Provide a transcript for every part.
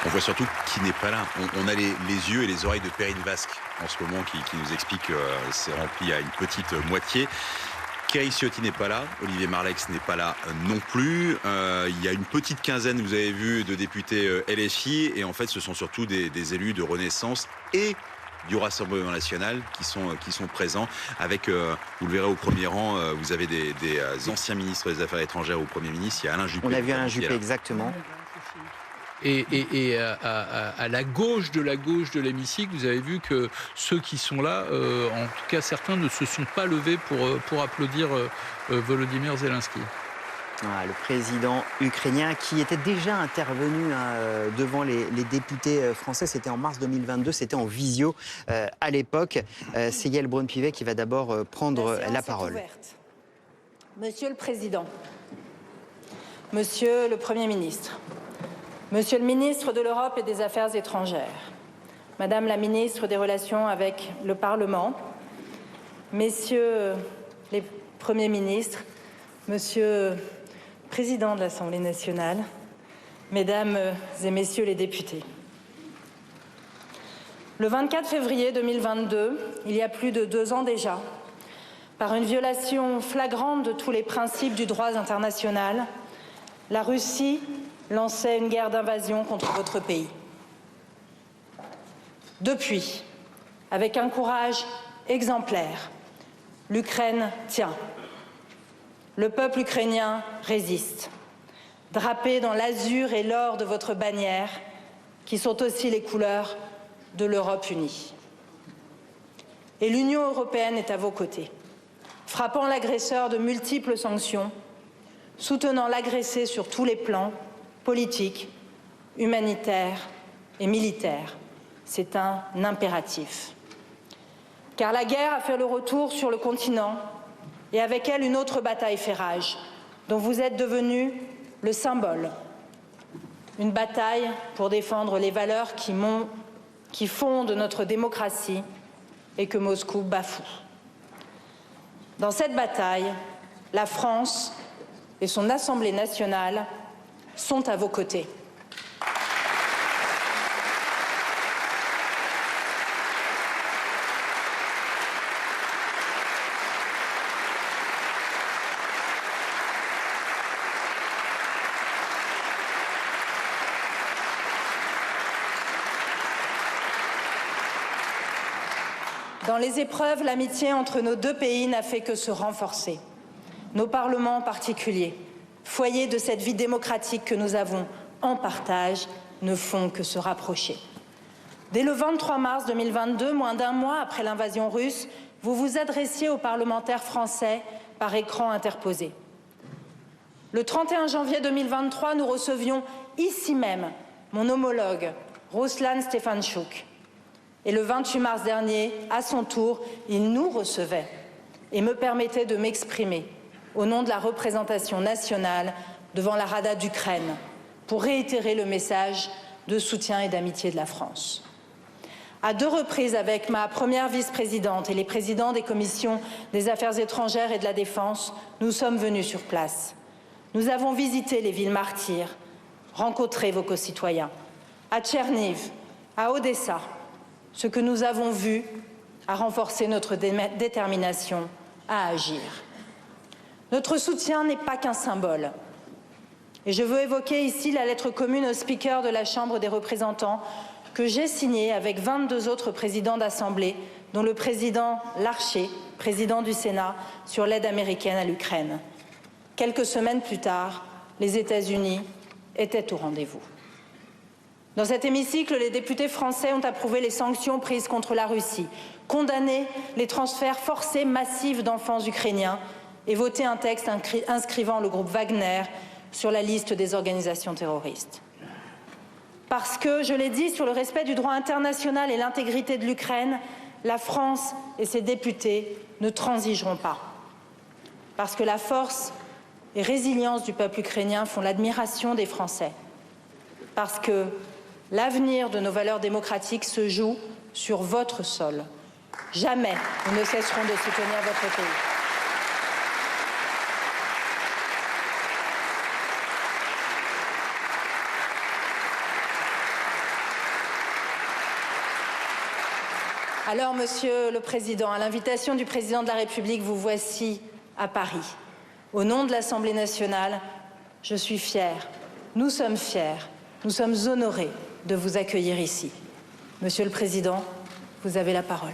On voit surtout qui n'est pas là. On a les yeux et les oreilles de Perrine Vasque en ce moment qui nous explique que c'est rempli à une petite moitié. Kerry Ciotti n'est pas là, Olivier Marleix n'est pas là non plus. Il y a une petite quinzaine, vous avez vu, de députés LFI. Et en fait, ce sont surtout des élus de Renaissance et du Rassemblement national qui sont présents. Avec, vous le verrez au premier rang, vous avez des anciens ministres des Affaires étrangères au Premier ministre. Il y a Alain Juppé. On a vu Alain Juppé, exactement. Et à la gauche de l'hémicycle, vous avez vu que ceux qui sont là, en tout cas certains, ne se sont pas levés pour applaudir Volodymyr Zelensky. Ah, le président ukrainien qui était déjà intervenu devant les députés français, c'était en mars 2022, c'était en visio à l'époque. C'est Yael Braun-Pivet qui va d'abord prendre la parole. Monsieur le Président, Monsieur le Premier ministre, Monsieur le ministre de l'Europe et des Affaires étrangères, Madame la ministre des Relations avec le Parlement, Messieurs les Premiers ministres, Monsieur le Président de l'Assemblée nationale, Mesdames et Messieurs les députés. Le 24 février 2022, il y a plus de 2 ans déjà, par une violation flagrante de tous les principes du droit international, la Russie lançait une guerre d'invasion contre votre pays. Depuis, avec un courage exemplaire, l'Ukraine tient. Le peuple ukrainien résiste, drapé dans l'azur et l'or de votre bannière, qui sont aussi les couleurs de l'Europe unie. Et l'Union européenne est à vos côtés, frappant l'agresseur de multiples sanctions, soutenant l'agressé sur tous les plans, politique, humanitaire et militaire. C'est un impératif. Car la guerre a fait le retour sur le continent et avec elle une autre bataille fait rage, dont vous êtes devenu le symbole. Une bataille pour défendre les valeurs qui fondent notre démocratie et que Moscou bafoue. Dans cette bataille, la France et son Assemblée nationale sont à vos côtés. Dans les épreuves, l'amitié entre nos deux pays n'a fait que se renforcer. Nos parlements en particulier, foyers de cette vie démocratique que nous avons en partage, ne font que se rapprocher. Dès le 23 mars 2022, moins d'un mois après l'invasion russe, vous vous adressiez aux parlementaires français par écran interposé. Le 31 janvier 2023, nous recevions ici même mon homologue, Ruslan Stefanchuk. Et le 28 mars dernier, à son tour, il nous recevait et me permettait de m'exprimer au nom de la représentation nationale devant la Rada d'Ukraine pour réitérer le message de soutien et d'amitié de la France. À 2 reprises, avec ma première vice-présidente et les présidents des commissions des Affaires étrangères et de la Défense, nous sommes venus sur place. Nous avons visité les villes martyres, rencontré vos concitoyens, à Tcherniv, à Odessa. Ce que nous avons vu a renforcé notre détermination à agir. Notre soutien n'est pas qu'un symbole. Et je veux évoquer ici la lettre commune au speaker de la Chambre des représentants que j'ai signée avec 22 autres présidents d'Assemblée, dont le président Larcher, président du Sénat, sur l'aide américaine à l'Ukraine. Quelques semaines plus tard, les États-Unis étaient au rendez-vous. Dans cet hémicycle, les députés français ont approuvé les sanctions prises contre la Russie, condamné les transferts forcés massifs d'enfants ukrainiens et voté un texte inscrivant le groupe Wagner sur la liste des organisations terroristes. Parce que, je l'ai dit, sur le respect du droit international et l'intégrité de l'Ukraine, la France et ses députés ne transigeront pas. Parce que la force et résilience du peuple ukrainien font l'admiration des Français. Parce que l'avenir de nos valeurs démocratiques se joue sur votre sol. Jamais nous ne cesserons de soutenir votre pays. Alors, Monsieur le Président, à l'invitation du Président de la République, vous voici à Paris. Au nom de l'Assemblée nationale, je suis fière, nous sommes fiers, nous sommes honorés de vous accueillir ici. Monsieur le Président, vous avez la parole.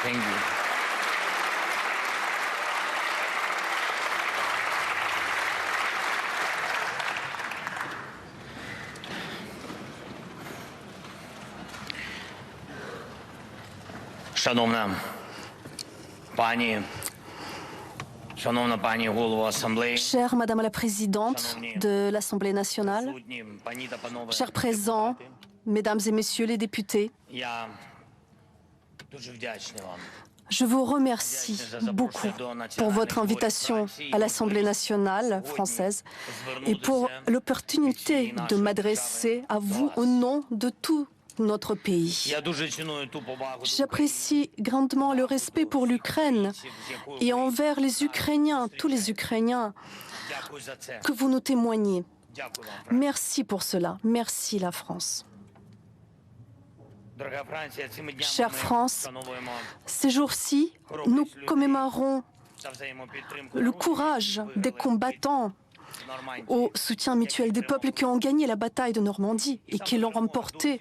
Thank you. Chère Madame la Présidente de l'Assemblée nationale, chers présents, Mesdames et Messieurs les députés, je vous remercie beaucoup pour votre invitation à l'Assemblée nationale française et pour l'opportunité de m'adresser à vous au nom de tout notre pays. J'apprécie grandement le respect pour l'Ukraine et envers les Ukrainiens, tous les Ukrainiens, que vous nous témoignez. Merci pour cela. Merci la France. Chère France, ces jours-ci, nous commémorons le courage des combattants au soutien mutuel des peuples qui ont gagné la bataille de Normandie et qui l'ont remportée.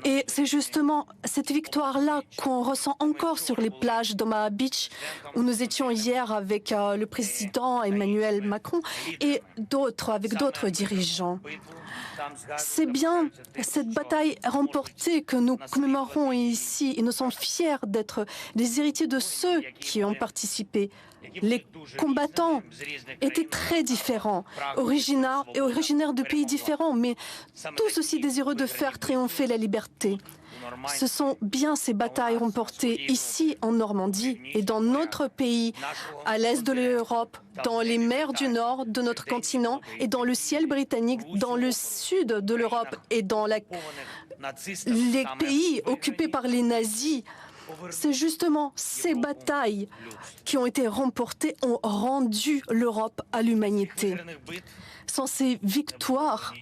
Et c'est justement cette victoire-là qu'on ressent encore sur les plages d'Omaha Beach, où nous étions hier avec le président Emmanuel Macron et avec d'autres dirigeants. C'est bien cette bataille remportée que nous commémorons ici et nous sommes fiers d'être les héritiers de ceux qui ont participé. Les combattants étaient très différents, originaires de pays différents, mais tous aussi désireux de faire triompher la liberté. Ce sont bien ces batailles remportées ici en Normandie et dans notre pays, à l'est de l'Europe, dans les mers du nord de notre continent et dans le ciel britannique, dans le sud de l'Europe et dans les pays occupés par les nazis. C'est justement ces batailles qui ont été remportées, ont rendu l'Europe à l'humanité. Sans ces victoires,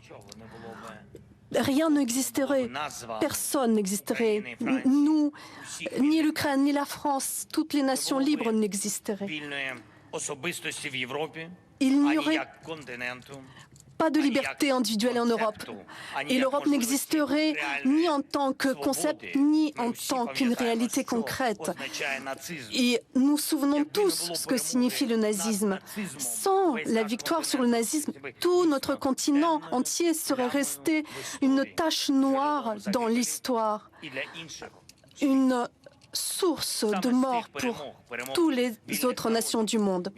rien n'existerait, personne n'existerait. Nous, ni l'Ukraine, ni la France, toutes les nations libres n'existeraient. Il n'y aurait pas de liberté individuelle en Europe. Et l'Europe n'existerait ni en tant que concept, ni en tant qu'une réalité concrète. Et nous souvenons tous ce que signifie le nazisme. Sans la victoire sur le nazisme, tout notre continent entier serait resté une tache noire dans l'histoire. Une source de mort pour toutes les autres nations du monde.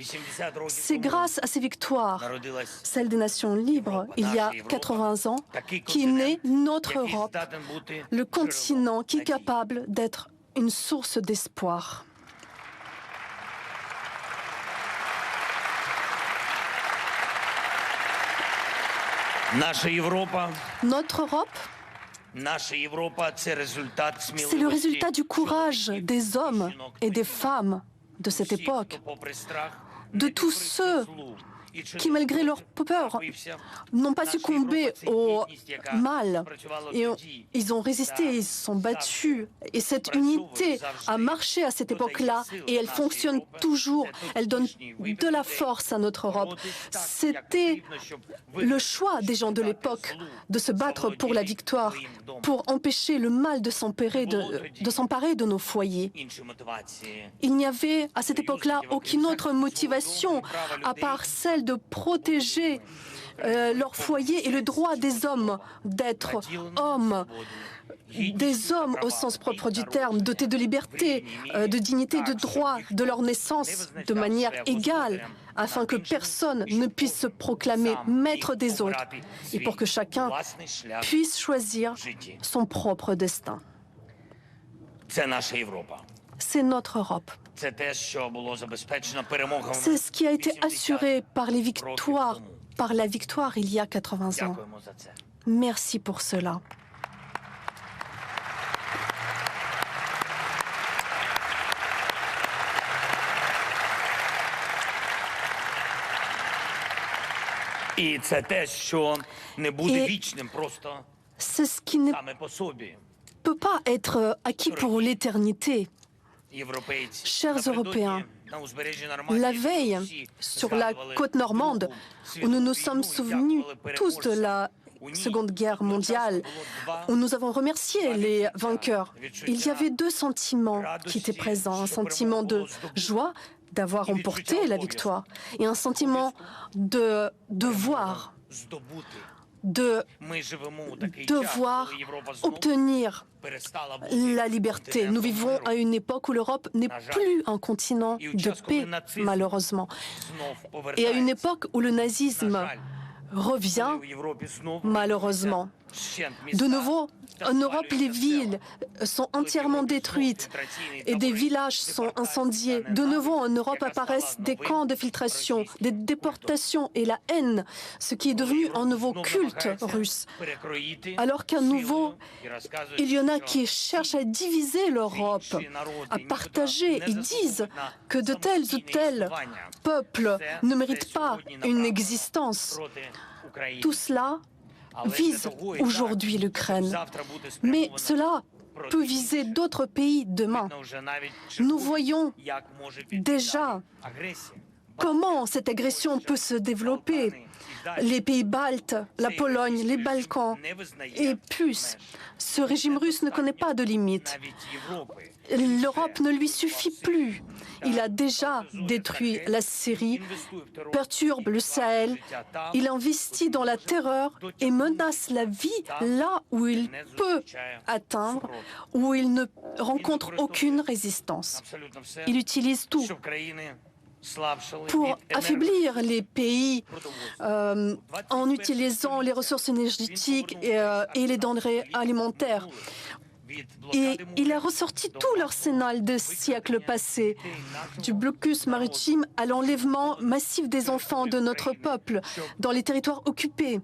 C'est grâce à ces victoires, celles des nations libres, il y a 80 ans, qu'est née notre Europe, le continent qui est capable d'être une source d'espoir. Notre Europe, c'est le résultat du courage des hommes et des femmes de cette époque, de tous ceux qui, malgré leur peur, n'ont pas succombé au mal. Et ils ont résisté, ils se sont battus. Et cette unité a marché à cette époque-là et elle fonctionne toujours. Elle donne de la force à notre Europe. C'était le choix des gens de l'époque de se battre pour la victoire, pour empêcher le mal de s'emparer de nos foyers. Il n'y avait à cette époque-là aucune autre motivation à part celle de protéger leur foyer et le droit des hommes d'être hommes, des hommes au sens propre du terme, dotés de liberté, de dignité, de droit, de leur naissance de manière égale, afin que personne ne puisse se proclamer maître des autres et pour que chacun puisse choisir son propre destin. C'est notre Europe. C'est ce qui a été assuré par la victoire il y a 80 ans. Merci pour cela. І це те, що не буде вічним просто саме по собі. Peut pas être acquis pour l'éternité. Chers Européens, la veille, sur la côte normande, où nous nous sommes souvenus tous de la Seconde Guerre mondiale, où nous avons remercié les vainqueurs, il y avait deux sentiments qui étaient présents. Un sentiment de joie d'avoir remporté la victoire et un sentiment de devoir, de devoir obtenir la liberté. Nous vivons à une époque où l'Europe n'est plus un continent de paix, malheureusement. Et à une époque où le nazisme revient, malheureusement. De nouveau, en Europe, les villes sont entièrement détruites et des villages sont incendiés. De nouveau, en Europe apparaissent des camps de filtration, des déportations et la haine, ce qui est devenu un nouveau culte russe. Alors qu'à nouveau, il y en a qui cherchent à diviser l'Europe, à partager. Ils disent que de tels ou tels peuples ne méritent pas une existence. Tout cela vise aujourd'hui l'Ukraine. Mais cela peut viser d'autres pays demain. Nous voyons déjà comment cette agression peut se développer. Les pays baltes, la Pologne, les Balkans et plus. Ce régime russe ne connaît pas de limites. L'Europe ne lui suffit plus. Il a déjà détruit la Syrie, perturbe le Sahel, il investit dans la terreur et menace la vie là où il peut atteindre, où il ne rencontre aucune résistance. Il utilise tout pour affaiblir les pays en utilisant les ressources énergétiques et les denrées alimentaires. Et il a ressorti tout l'arsenal des siècles passés, du blocus maritime à l'enlèvement massif des enfants de notre peuple dans les territoires occupés,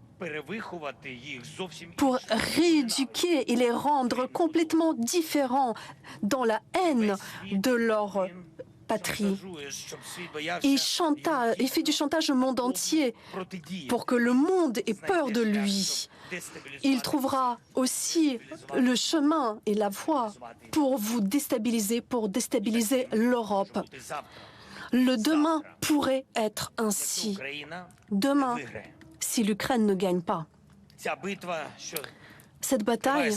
pour rééduquer et les rendre complètement différents dans la haine de leur patrie. Il fait du chantage au monde entier pour que le monde ait peur de lui. Il trouvera aussi le chemin et la voie pour vous déstabiliser, pour déstabiliser l'Europe. Le demain pourrait être ainsi. Demain, si l'Ukraine ne gagne pas. Cette bataille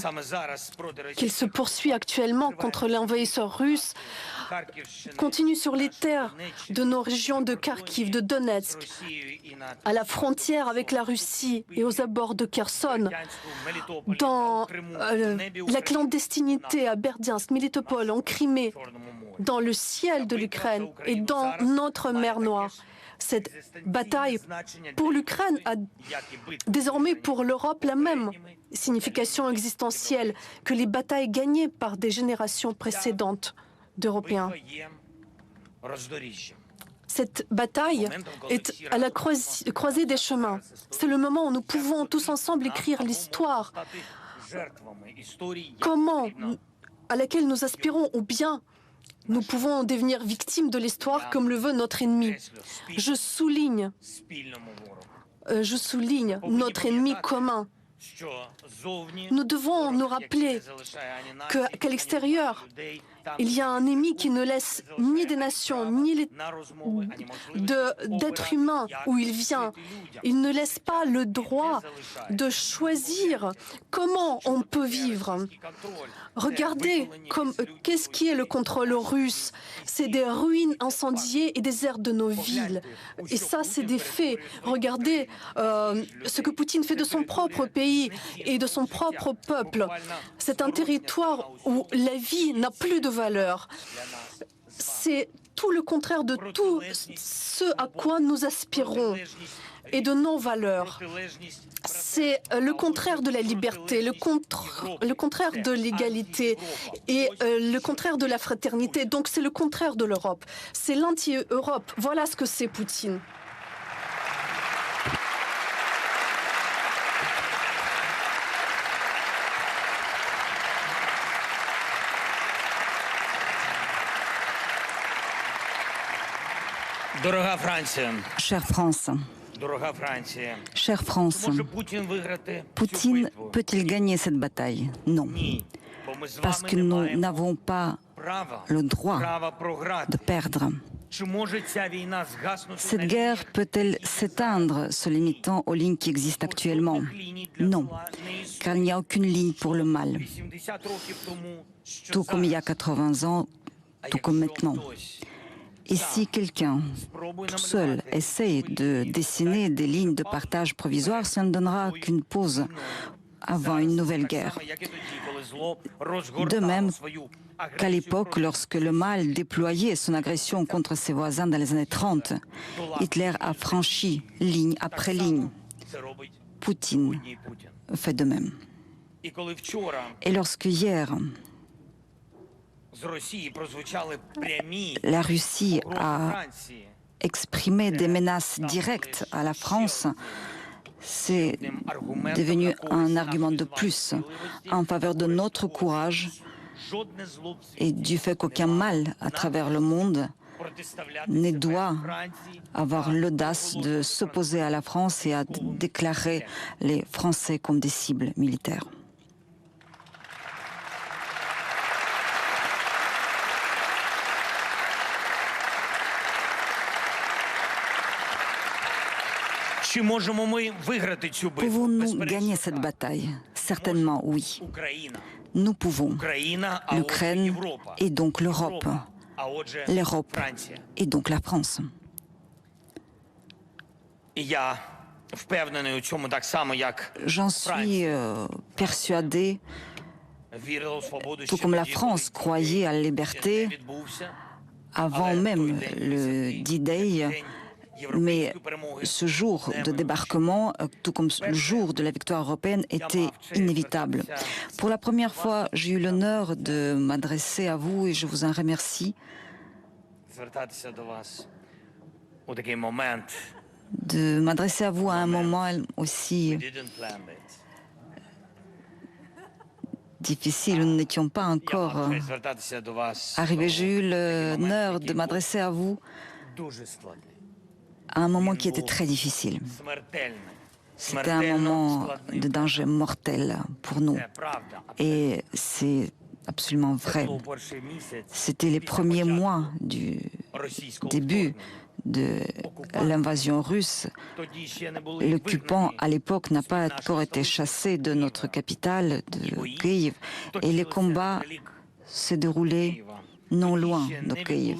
qu'il se poursuit actuellement contre l'envahisseur russe continue sur les terres de nos régions de Kharkiv, de Donetsk, à la frontière avec la Russie et aux abords de Kherson, dans la clandestinité à Berdiansk, Melitopol, en Crimée, dans le ciel de l'Ukraine et dans notre mer Noire. Cette bataille pour l'Ukraine a désormais pour l'Europe la même signification existentielle que les batailles gagnées par des générations précédentes d'Européens. Cette bataille est à la croisée des chemins. C'est le moment où nous pouvons tous ensemble écrire l'histoire, à laquelle nous aspirons, ou bien Nous pouvons devenir victimes de l'histoire comme le veut notre ennemi. Je souligne notre ennemi commun. Nous devons nous rappeler qu'à l'extérieur, il y a un ennemi qui ne laisse ni des nations, ni d'êtres humains où il vient. Il ne laisse pas le droit de choisir comment on peut vivre. Regardez qu'est-ce qui est le contrôle russe. C'est des ruines incendiées et des aires de nos villes. Et ça, c'est des faits. Regardez ce que Poutine fait de son propre pays et de son propre peuple. C'est un territoire où la vie n'a plus de valeur. C'est tout le contraire de tout ce à quoi nous aspirons et de nos valeurs. C'est le contraire de la liberté, le contraire de l'égalité et le contraire de la fraternité. Donc c'est le contraire de l'Europe. C'est l'anti-Europe. Voilà ce que c'est Poutine. Chère France, Poutine peut-il gagner cette bataille? Non, parce que nous n'avons pas le droit de perdre. Cette guerre peut-elle s'éteindre se limitant aux lignes qui existent actuellement? Non, car il n'y a aucune ligne pour le mal. Tout comme il y a 80 ans, tout comme maintenant. Et si quelqu'un, tout seul, essaye de dessiner des lignes de partage provisoires, ça ne donnera qu'une pause avant une nouvelle guerre. De même qu'à l'époque, lorsque le mal déployait son agression contre ses voisins dans les années 30, Hitler a franchi ligne après ligne. Poutine fait de même. Et lorsque hier, la Russie a exprimé des menaces directes à la France, c'est devenu un argument de plus en faveur de notre courage et du fait qu'aucun mal à travers le monde ne doit avoir l'audace de s'opposer à la France et à déclarer les Français comme des cibles militaires. Pouvons-nous gagner cette bataille? Certainement oui. Nous pouvons. L'Ukraine et donc l'Europe. L'Europe et donc la France. J'en suis persuadé, tout comme la France croyait à la liberté avant même le D-Day, mais ce jour de débarquement, tout comme le jour de la victoire européenne, était inévitable. Pour la première fois, j'ai eu l'honneur de m'adresser à vous et je vous en remercie. De m'adresser à vous à un moment aussi difficile où nous n'étions pas encore arrivés. J'ai eu l'honneur de m'adresser à vous à un moment qui était très difficile. C'était un moment de danger mortel pour nous. Et c'est absolument vrai. C'était les premiers mois du début de l'invasion russe. L'occupant, à l'époque, n'a pas encore été chassé de notre capitale, de Kiev. Et les combats se déroulaient non loin de Kiev.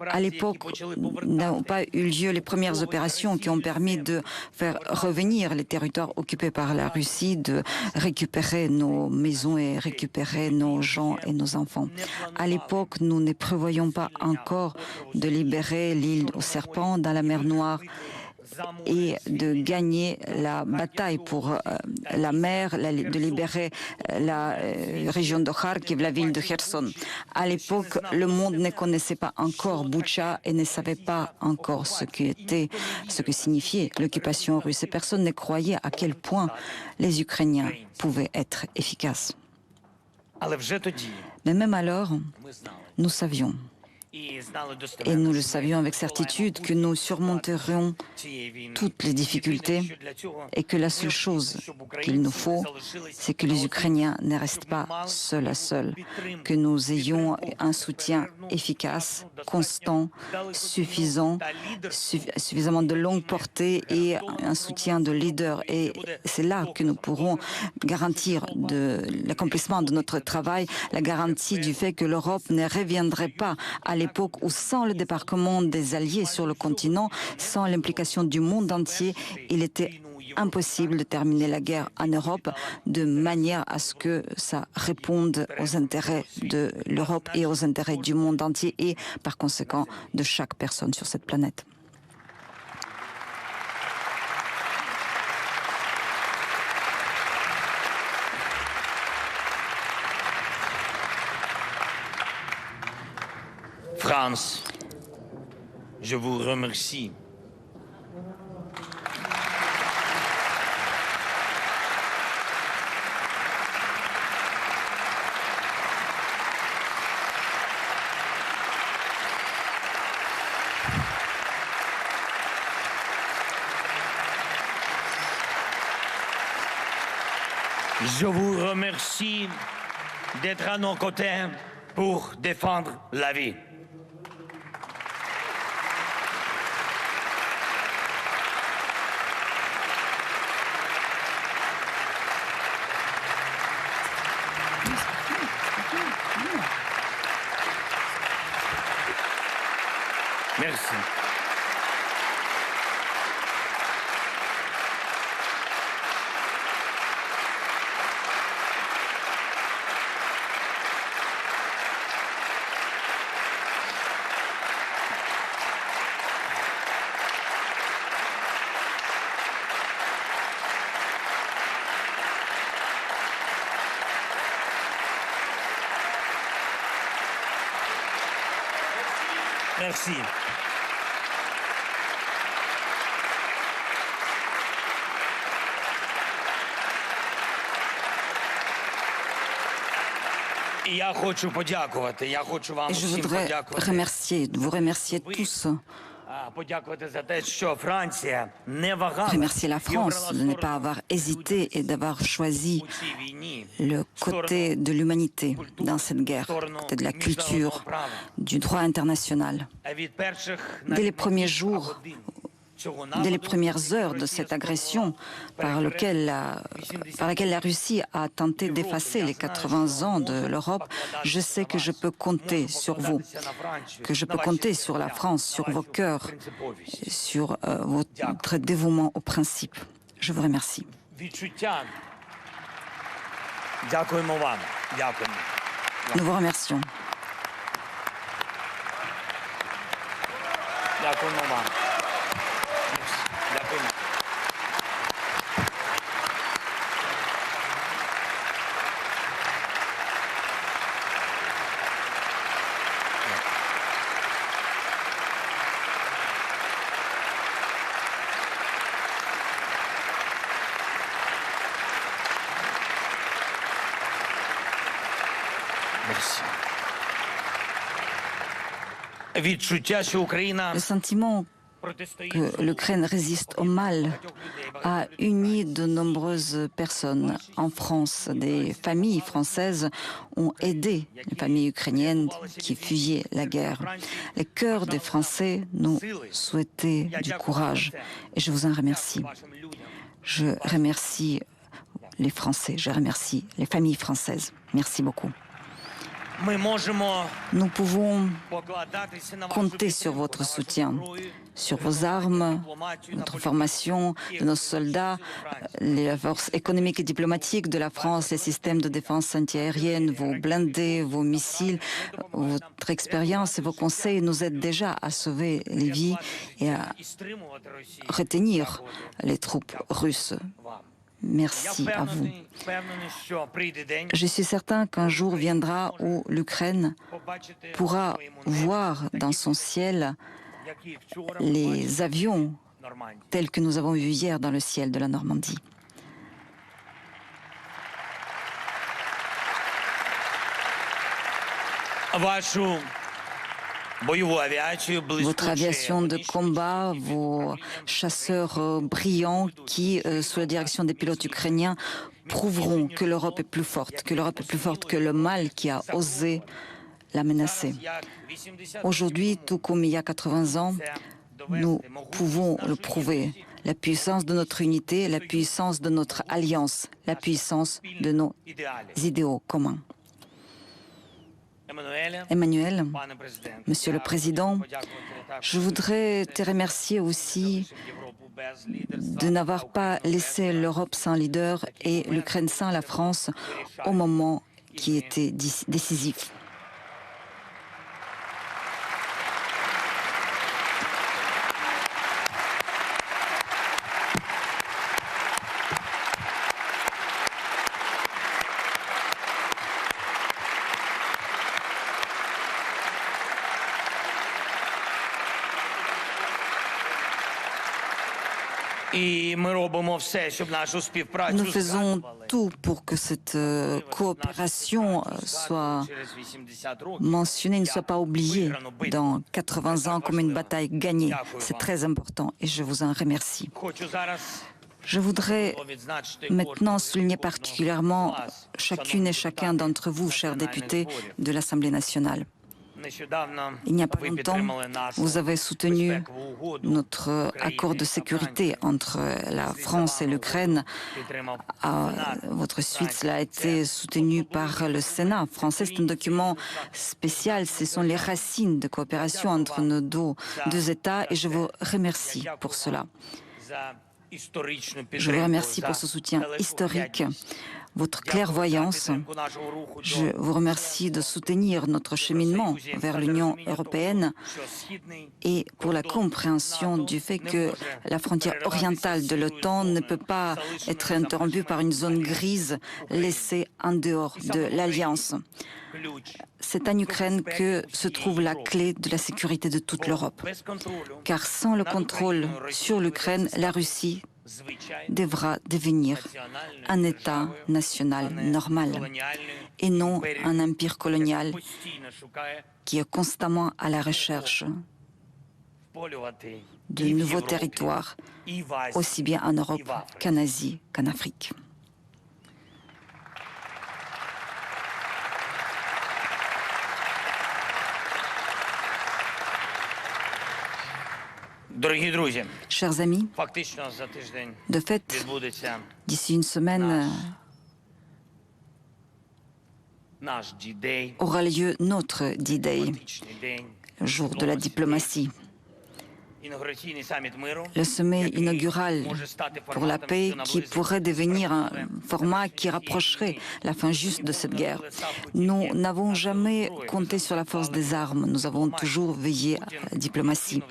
À l'époque, n'ont pas eu lieu les premières opérations qui ont permis de faire revenir les territoires occupés par la Russie, de récupérer nos maisons et récupérer nos gens et nos enfants. À l'époque, nous ne prévoyons pas encore de libérer l'île aux serpents dans la mer Noire et de gagner la bataille pour la mer, de libérer la région de Kharkiv, la ville de Kherson. À l'époque, le monde ne connaissait pas encore Boutcha et ne savait pas encore ce que signifiait l'occupation russe. Et personne ne croyait à quel point les Ukrainiens pouvaient être efficaces. Mais même alors, nous savions, et nous le savions avec certitude, que nous surmonterions toutes les difficultés et que la seule chose qu'il nous faut, c'est que les Ukrainiens ne restent pas seuls à seuls, que nous ayons un soutien efficace, constant, suffisamment de longue portée et un soutien de leader. Et c'est là que nous pourrons garantir l'accomplissement de notre travail, la garantie du fait que l'Europe ne reviendrait pas à l'époque où, sans le débarquement des Alliés sur le continent, sans l'implication du monde entier, il était impossible de terminer la guerre en Europe de manière à ce que ça réponde aux intérêts de l'Europe et aux intérêts du monde entier et, par conséquent, de chaque personne sur cette planète. France, je vous remercie. Je vous remercie d'être à nos côtés pour défendre la vie. Merci. Merci. Et je voudrais vous remercier tous. Remercier la France de ne pas avoir hésité et d'avoir choisi le côté de l'humanité dans cette guerre, le côté de la culture, du droit international. Dès les premiers jours, dès les premières heures de cette agression par laquelle la Russie a tenté d'effacer les 80 ans de l'Europe, je sais que je peux compter sur vous, que je peux compter sur la France, sur vos cœurs, sur votre dévouement aux principes. Je vous remercie. Nous vous remercions. Le sentiment que l'Ukraine résiste au mal a uni de nombreuses personnes en France. Des familles françaises ont aidé les familles ukrainiennes qui fuyaient la guerre. Les cœurs des Français nous souhaitaient du courage et je vous en remercie. Je remercie les Français, je remercie les familles françaises. Merci beaucoup. Nous pouvons compter sur votre soutien, sur vos armes, notre formation de nos soldats, les forces économiques et diplomatiques de la France, les systèmes de défense antiaérienne, vos blindés, vos missiles. Votre expérience et vos conseils nous aident déjà à sauver les vies et à retenir les troupes russes. Merci à vous. Je suis certain qu'un jour viendra où l'Ukraine pourra voir dans son ciel les avions tels que nous avons vus hier dans le ciel de la Normandie. Votre aviation de combat, vos chasseurs brillants qui, sous la direction des pilotes ukrainiens, prouveront que l'Europe est plus forte, que l'Europe est plus forte que le mal qui a osé la menacer. Aujourd'hui, tout comme il y a 80 ans, nous pouvons le prouver. La puissance de notre unité, la puissance de notre alliance, la puissance de nos idéaux communs. Emmanuel, Monsieur le Président, je voudrais te remercier aussi de n'avoir pas laissé l'Europe sans leader et l'Ukraine sans la France au moment qui était décisif. Nous faisons tout pour que cette coopération soit mentionnée, ne soit pas oubliée dans 80 ans comme une bataille gagnée. C'est très important et je vous en remercie. Je voudrais maintenant souligner particulièrement chacune et chacun d'entre vous, chers députés de l'Assemblée nationale. Il n'y a pas longtemps, vous avez soutenu notre accord de sécurité entre la France et l'Ukraine. À votre suite, cela a été soutenu par le Sénat français. C'est un document spécial. Ce sont les racines de coopération entre nos deux États et je vous remercie pour cela. Je vous remercie pour ce soutien historique, votre clairvoyance. Je vous remercie de soutenir notre cheminement vers l'Union européenne et pour la compréhension du fait que la frontière orientale de l'OTAN ne peut pas être interrompue par une zone grise laissée en dehors de l'Alliance. C'est en Ukraine que se trouve la clé de la sécurité de toute l'Europe. Car sans le contrôle sur l'Ukraine, la Russie devra devenir un État national normal et non un empire colonial qui est constamment à la recherche de nouveaux territoires, aussi bien en Europe qu'en Asie qu'en Afrique. Chers amis, de fait, d'ici une semaine aura lieu notre D-Day, le jour de la diplomatie. Le sommet inaugural pour la paix qui pourrait devenir un format qui rapprocherait la fin juste de cette guerre. Nous n'avons jamais compté sur la force des armes, nous avons toujours veillé à la diplomatie.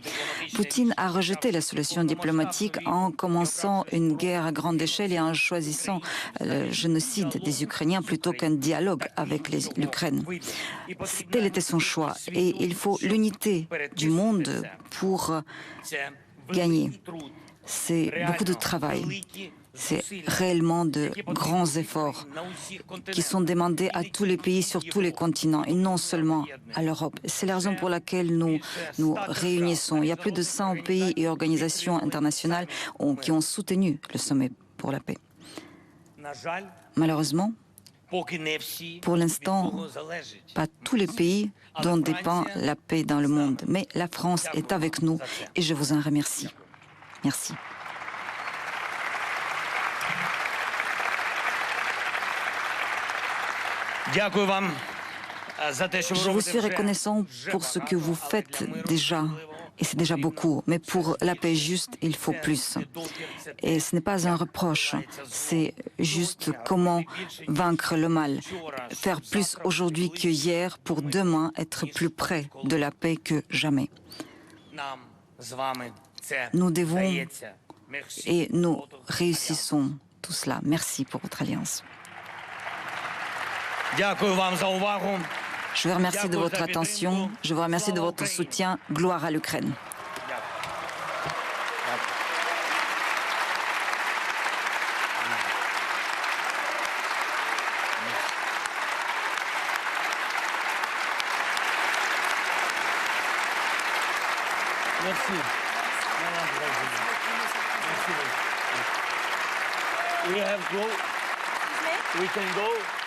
Poutine a rejeté la solution diplomatique en commençant une guerre à grande échelle et en choisissant le génocide des Ukrainiens plutôt qu'un dialogue avec l'Ukraine. Tel était son choix et il faut l'unité du monde pour gagner. C'est beaucoup de travail. C'est réellement de grands efforts qui sont demandés à tous les pays sur tous les continents et non seulement à l'Europe. C'est la raison pour laquelle nous nous réunissons. Il y a plus de 100 pays et organisations internationales qui ont soutenu le sommet pour la paix. Malheureusement, pour l'instant, pas tous les pays dont dépend la paix dans le monde, mais la France est avec nous et je vous en remercie. Merci. Je vous suis reconnaissant pour ce que vous faites déjà, et c'est déjà beaucoup, mais pour la paix juste, il faut plus. Et ce n'est pas un reproche, c'est juste comment vaincre le mal, faire plus aujourd'hui que hier pour demain être plus près de la paix que jamais. Nous devons et nous réussissons tout cela. Merci pour votre alliance. Je vous remercie de votre attention, je vous remercie de votre soutien. Gloire à l'Ukraine. Merci. We have go. We can go.